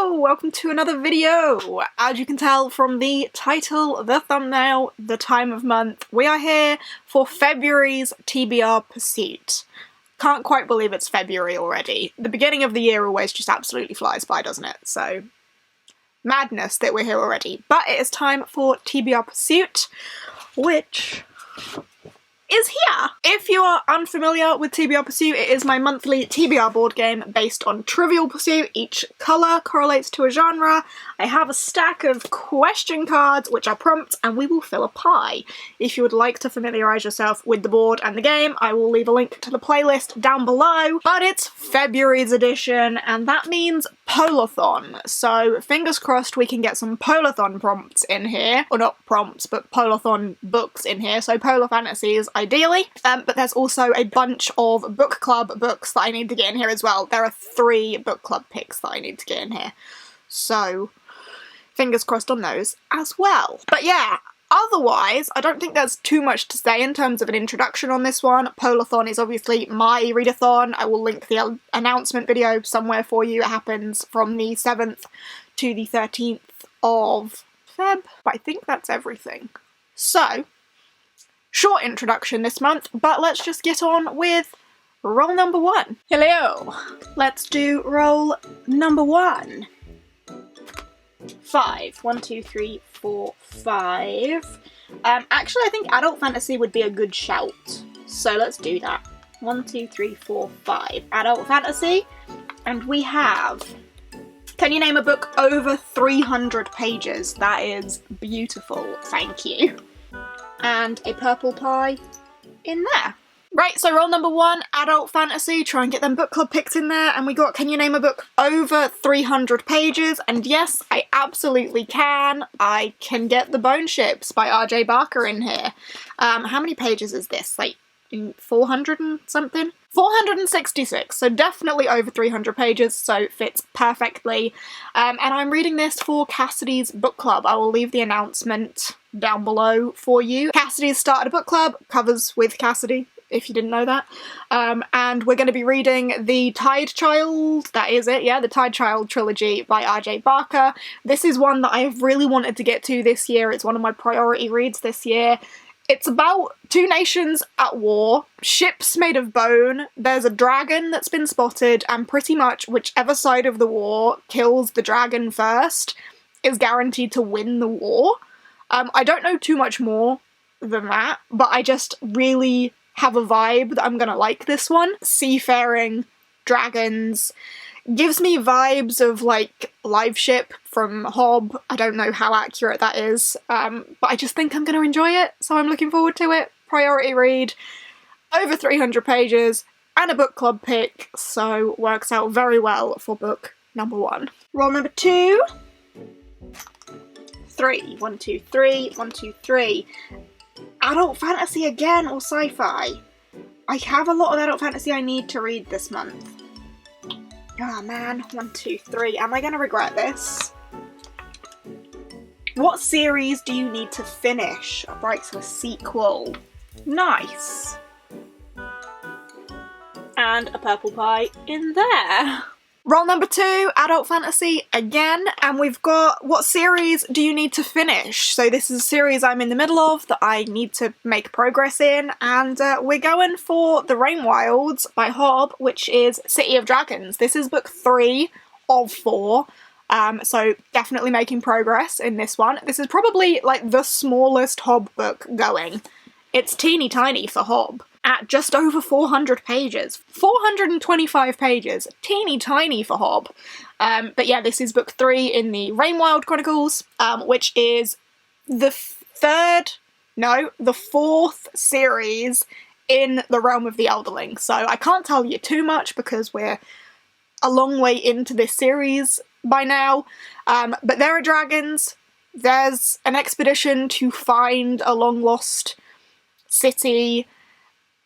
Hello! Welcome to another video! As you can tell from the title, the thumbnail, the time of month, we are here for February's TBR pursuit. Can't quite believe it's February already. The beginning of the year always just absolutely flies by, doesn't it? So, madness that we're here already. But it is time for TBR pursuit, which is here! If you are unfamiliar with TBR Pursuit, it is my monthly TBR board game based on Trivial Pursuit. Each colour correlates to a genre. I have a stack of question cards which are prompts and we will fill a pie. If you would like to familiarise yourself with the board and the game, I will leave a link to the playlist down below. But it's February's edition and that means Polarthon. So fingers crossed we can get some Polarthon prompts in here. Or not prompts, but Polarthon books in here. So Polar Fantasies ideally. But there's also a bunch of book club books that I need to get in here as well. There are 3 book club picks that I need to get in here. So fingers crossed on those as well. But yeah, otherwise, I don't think there's too much to say in terms of an introduction on this one. Polarthon is obviously my readathon. I will link the announcement video somewhere for you. It happens from the 7th to the 13th of Feb. But I think that's everything. So, short introduction this month, but let's just get on with roll number 1. Hello! Let's do roll number 1. 5. 1, 2, 3, 4, 5. Actually, I think adult fantasy would be a good shout. So let's do that. 1, 2, 3, 4, 5. Adult fantasy. And we have... Can you name a book over 300 pages? That is beautiful. Thank you. And a purple pie in there. Right, so roll number 1, adult fantasy, try and get them book club picks in there, and we got Can You Name a Book over 300 pages, and yes, I absolutely can. I can get The Bone Ships by R.J. Barker in here. How many pages is this? Like, 400 and something? 466, so definitely over 300 pages, so fits perfectly. And I'm reading this for Cassidy's book club. I will leave the announcement down below for you. Cassidy's started a book club, covers with Cassidy, if you didn't know that. And we're going to be reading the Tide Child, that is it, yeah, the Tide Child trilogy by R.J. Barker. This is one that I've really wanted to get to this year. It's one of my priority reads this year. It's about 2 nations at war, ships made of bone, there's a dragon that's been spotted, and pretty much whichever side of the war kills the dragon first is guaranteed to win the war. I don't know too much more than that, but I just really have a vibe that I'm gonna like this one. Seafaring, dragons, gives me vibes of like Live Ship from Hob. I don't know how accurate that is, but I just think I'm gonna enjoy it, so I'm looking forward to it. Priority read, over 300 pages, and a book club pick, so works out very well for book number 1. Roll number 2. 3. 1, 2, 3. 1, 2, 3. Adult fantasy again, or sci-fi? I have a lot of adult fantasy I need to read this month. Oh man, 1, 2, 3. Am I gonna regret this? What series do you need to finish? Right, so a sequel. Nice. And a purple pie in there. Roll number 2, adult fantasy again, and we've got what series do you need to finish? So this is a series I'm in the middle of that I need to make progress in, and we're going for The Rain Wilds by Hob, which is City of Dragons. This is book 3 of 4, so definitely making progress in this one. This is probably like the smallest Hob book going. It's teeny tiny for Hob. At just over 400 pages. 425 pages. Teeny tiny for Hob. But yeah, this is book 3 in the Rainwild Chronicles, which is the 4th series in the Realm of the Elderling. So I can't tell you too much because we're a long way into this series by now. But there are dragons. There's an expedition to find a long-lost city.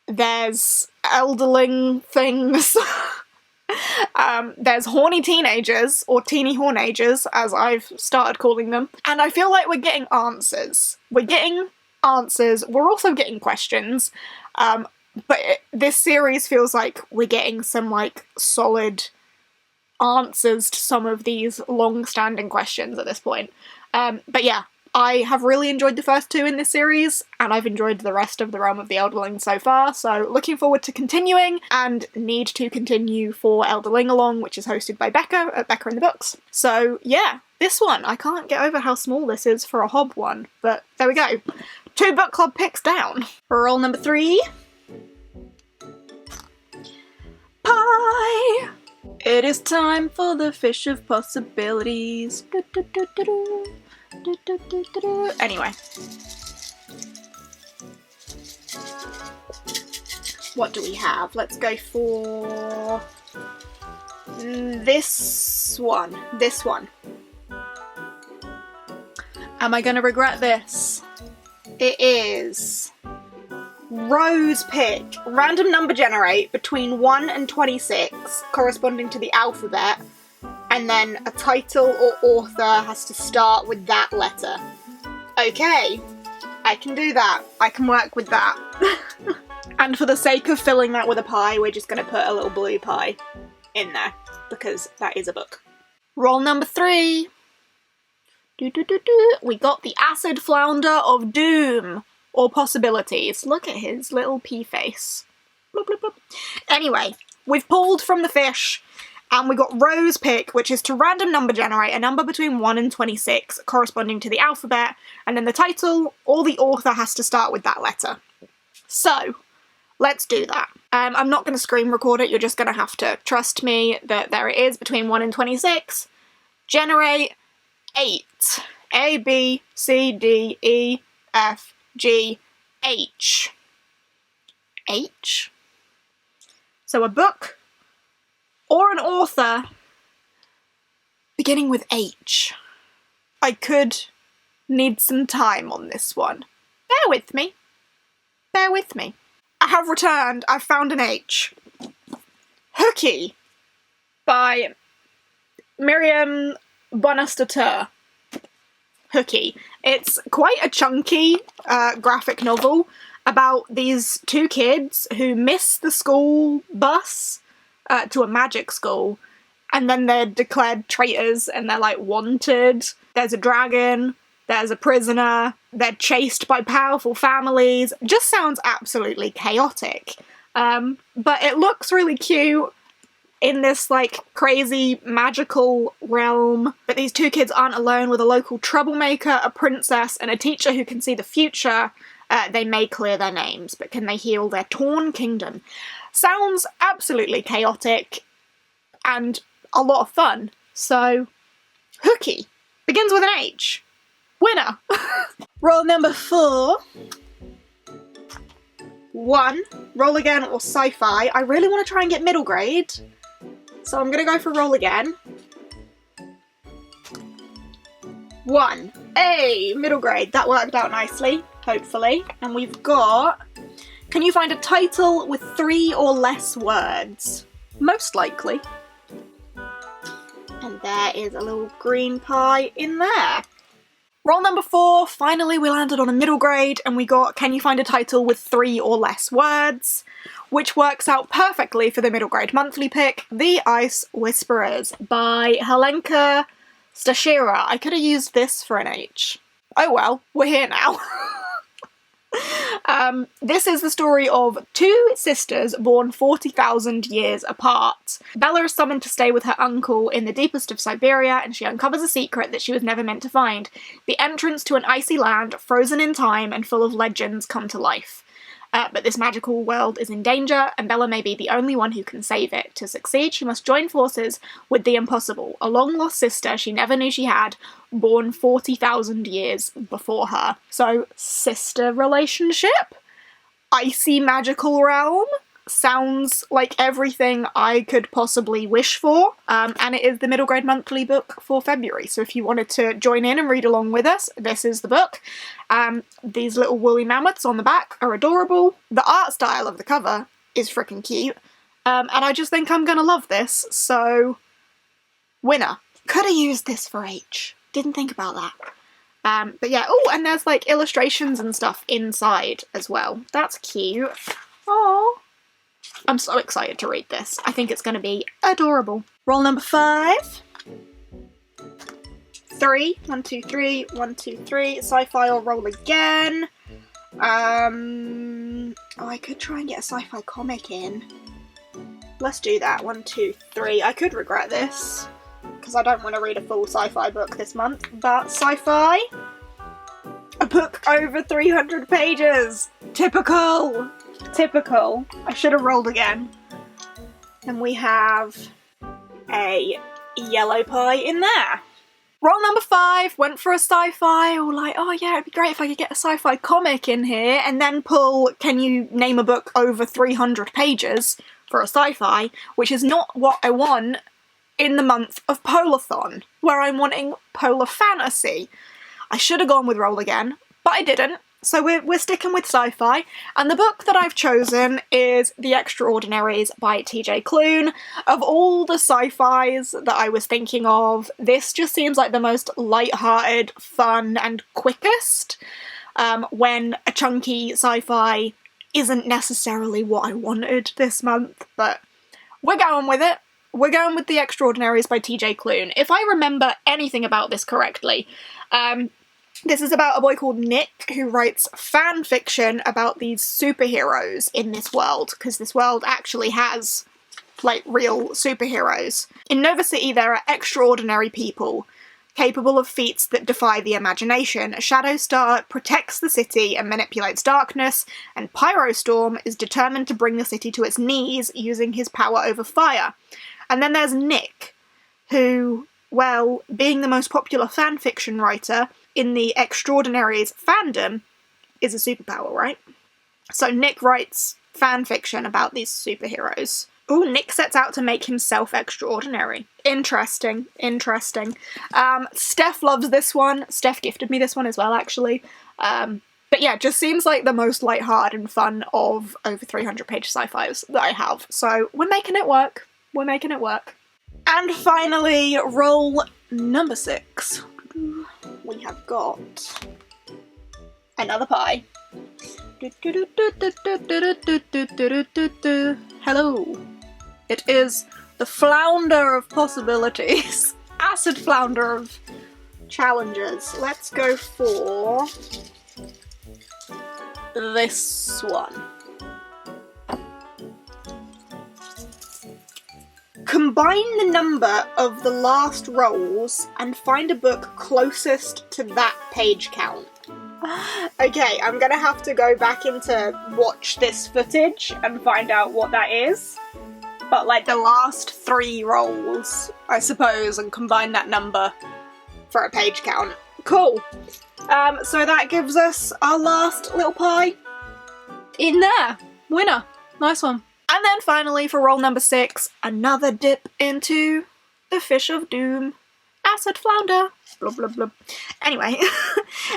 There's elderling things. There's horny teenagers, or teeny hornagers, as I've started calling them. And I feel like we're getting answers. We're getting answers. We're also getting questions. But this series feels like we're getting some, like, solid answers to some of these long-standing questions at this point. But yeah, I have really enjoyed the first two in this series, and I've enjoyed the rest of the Realm of the Elderling so far, so looking forward to continuing, and need to continue for Elderling Along, which is hosted by Becca at Becca in the Books. So yeah, this one, I can't get over how small this is for a Hob one, but there we go. 2 book club picks down. Roll number 3. Pie! It is time for the Fish of Possibilities. Anyway. What do we have? Let's go for this one. This one. Am I gonna regret this? It is Rose Pick. Random number generate between 1 and 26, corresponding to the alphabet, and then a title or author has to start with that letter. Okay, I can do that. I can work with that. And for the sake of filling that with a pie, we're just going to put a little blue pie in there, because that is a book. Roll number 3. We got the Acid Flounder of Doom, or Possibilities. Look at his little pea face. Bloop, bloop, bloop. Anyway, we've pulled from the fish, and we got Rose Pick, which is to random number generate a number between 1 and 26, corresponding to the alphabet, and then the title or the author has to start with that letter. So, let's do that. I'm not going to screen record it, you're just going to have to trust me that there it is, between 1 and 26. Generate 8. A, B, C, D, E, F, G, H. H? So a book or an author beginning with H. I could need some time on this one. Bear with me. Bear with me. I have returned. I've found an H. Hooky by Miriam Bonastateur. Hooky. It's quite a chunky graphic novel about these 2 kids who miss the school bus to a magic school, and then they're declared traitors and they're like wanted. There's a dragon, there's a prisoner, they're chased by powerful families. Just sounds absolutely chaotic. But it looks really cute in this like crazy magical realm. But these 2 kids aren't alone. With a local troublemaker, a princess, and a teacher who can see the future, they may clear their names, but can they heal their torn kingdom? Sounds absolutely chaotic and a lot of fun. So, Hooky begins with an H. Winner! Roll number 4. 1. Roll again or Sci-fi. I really want to try and get middle grade, so I'm going to go for roll again. 1. Hey, middle grade. That worked out nicely, hopefully. And we've got... Can you find a title with 3 or less words? Most likely. And there is a little green pie in there. Roll number 4. Finally we landed on a middle grade, and we got Can you find a title with 3 or less words? Which works out perfectly for the middle grade monthly pick, The Ice Whisperers by Helenka Stashira. I could have used this for an H. Oh well, we're here now. This is the story of 2 sisters born 40,000 years apart. Bella is summoned to stay with her uncle in the deepest of Siberia, and she uncovers a secret that she was never meant to find. The entrance to an icy land, frozen in time and full of legends, come to life. But this magical world is in danger, and Bella may be the only one who can save it. To succeed, she must join forces with the impossible, a long-lost sister she never knew she had, born 40,000 years before her. So, sister relationship? Icy magical realm? Sounds like everything I could possibly wish for, and it is the middle grade monthly book for February, so if you wanted to join in and read along with us, this is the book. These little woolly mammoths on the back are adorable. The art style of the cover is freaking cute, and I just think I'm gonna love this, so winner. Could have used this for H, didn't think about that. But yeah, oh, and there's like illustrations and stuff inside as well. That's cute. Oh. I'm so excited to read this. I think it's going to be adorable. Roll number 5. 3. 1, 2, 3. 1, 2, 3. Sci-fi or roll again. Oh, I could try and get a sci-fi comic in. Let's do that. 1, 2, 3. I could regret this, because I don't want to read a full sci-fi book this month, but sci-fi? A book over 300 pages! Typical! Typical. I should have rolled again. And we have a yellow pie in there. Roll number 5, went for a sci-fi, or like, oh yeah, it'd be great if I could get a sci-fi comic in here, and then pull, can you name a book over 300 pages for a sci-fi, which is not what I want in the month of Polarthon, where I'm wanting polar fantasy. I should have gone with roll again, but I didn't. So we're sticking with sci-fi, and the book that I've chosen is The Extraordinaries by TJ Klune. Of all the sci-fis that I was thinking of, this just seems like the most light-hearted, fun, and quickest, when a chunky sci-fi isn't necessarily what I wanted this month, but we're going with it. We're going with The Extraordinaries by TJ Klune. If I remember anything about this correctly, this is about a boy called Nick who writes fan fiction about these superheroes in this world, because this world actually has, like, real superheroes. In Nova City there are extraordinary people, capable of feats that defy the imagination. Shadowstar protects the city and manipulates darkness, and Pyrostorm is determined to bring the city to its knees using his power over fire. And then there's Nick, who, well, being the most popular fanfiction writer in the Extraordinaries fandom, is a superpower, right? So Nick writes fanfiction about these superheroes. Ooh, Nick sets out to make himself extraordinary. Interesting, interesting. Steph loves this one. Steph gifted me this one as well, actually. But yeah, just seems like the most lighthearted and fun of over 300-page sci-fis that I have. So we're making it work. We're making it work. And finally, roll number 6. We have got another pie. Hello. It is the flounder of possibilities. Acid flounder of challenges. Let's go for this one. Combine the number of the last rolls and find a book closest to that page count. Okay, I'm gonna have to go back into watch this footage and find out what that is. But like the last 3 rolls, I suppose, and combine that number for a page count. Cool. So that gives us our last little pie in there. Winner. Nice one. And then finally, for roll number 6, another dip into the Fish of Doom. Acid flounder. Blah, blah, blah. Anyway,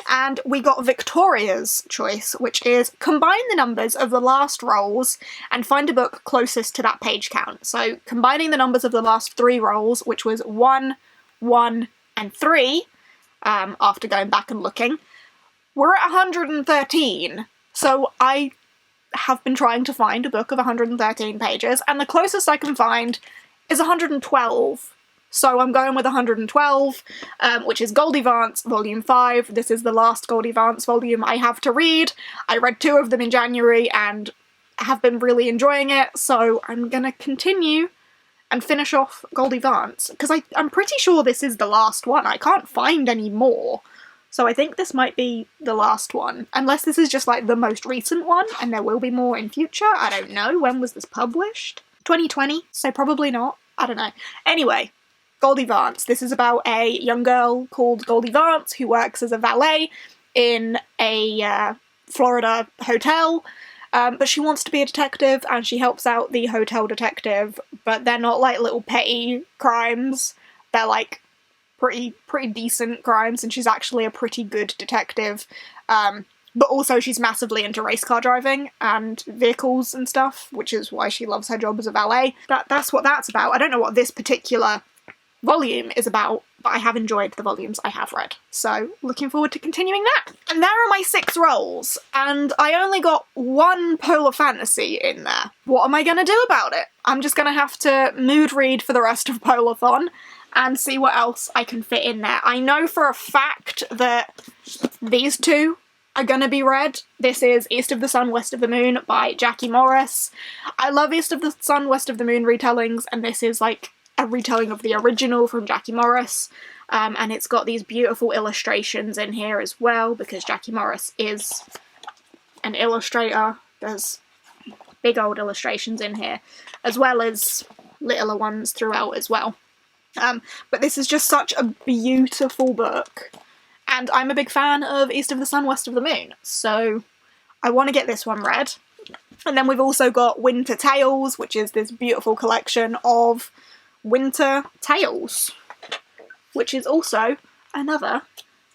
and we got Victoria's choice, which is combine the numbers of the last rolls and find a book closest to that page count. So combining the numbers of the last 3 rolls, which was 1, 1, and 3, after going back and looking, we're at 113. So I have been trying to find a book of 113 pages, and the closest I can find is 112. So I'm going with 112, which is Goldie Vance Volume 5. This is the last Goldie Vance volume I have to read. I read 2 of them in January and have been really enjoying it, so I'm gonna continue and finish off Goldie Vance, because I'm pretty sure this is the last one. I can't find any more. So I think this might be the last one, unless this is just like the most recent one, and there will be more in future. I don't know. When was this published? 2020, so probably not. I don't know. Anyway, Goldie Vance. This is about a young girl called Goldie Vance who works as a valet in a Florida hotel, but she wants to be a detective, and she helps out the hotel detective, but they're not like little petty crimes. They're like pretty decent crimes, and she's actually a pretty good detective. But also she's massively into race car driving and vehicles and stuff, which is why she loves her job as a valet. That's what that's about. I don't know what this particular volume is about, but I have enjoyed the volumes I have read, so looking forward to continuing that. And there are my 6 rolls, and I only got 1 polar fantasy in there. What am I going to do about it? I'm just going to have to mood read for the rest of Polarthon and see what else I can fit in there. I know for a fact that these 2 are going to be read. This is East of the Sun, West of the Moon by Jackie Morris. I love East of the Sun, West of the Moon retellings, and this is like a retelling of the original from Jackie Morris, and it's got these beautiful illustrations in here as well, because Jackie Morris is an illustrator. There's big old illustrations in here, as well as littler ones throughout as well. But this is just such a beautiful book, and I'm a big fan of East of the Sun, West of the Moon, so I want to get this one read. And then we've also got Winter Tales, which is this beautiful collection of winter tales, which is also another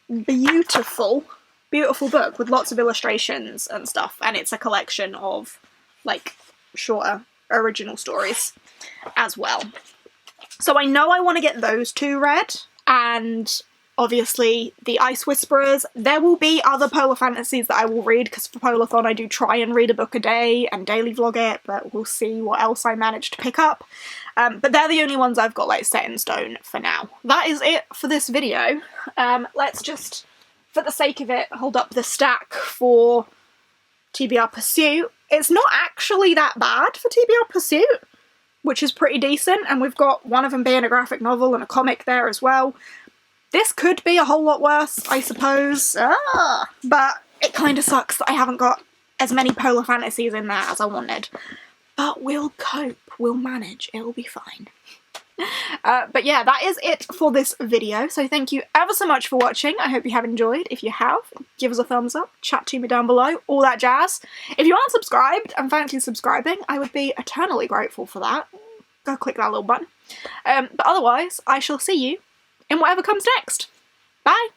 beautiful book with lots of illustrations and stuff, and it's a collection of like shorter original stories as well. So I know I want to get those 2 read, and obviously the Ice Whisperers. There will be other polar fantasies that I will read, because for Polarthon I do try and read a book a day and daily vlog it, but we'll see what else I manage to pick up. But they're the only ones I've got like set in stone for now. That is it for this video. Let's just, for the sake of it, hold up the stack for TBR Pursuit. It's not actually that bad for TBR Pursuit, which is pretty decent, and we've got one of them being a graphic novel and a comic there as well. This could be a whole lot worse, I suppose, but it kind of sucks that I haven't got as many polar fantasies in there as I wanted. But we'll cope, we'll manage, it'll be fine. But yeah, that is it for this video, so thank you ever so much for watching. I hope you have enjoyed. If you have, give us a thumbs up, chat to me down below, all that jazz. If you aren't subscribed and fancy subscribing, I would be eternally grateful for that. Go click that little button. But otherwise, I shall see you in whatever comes next. Bye!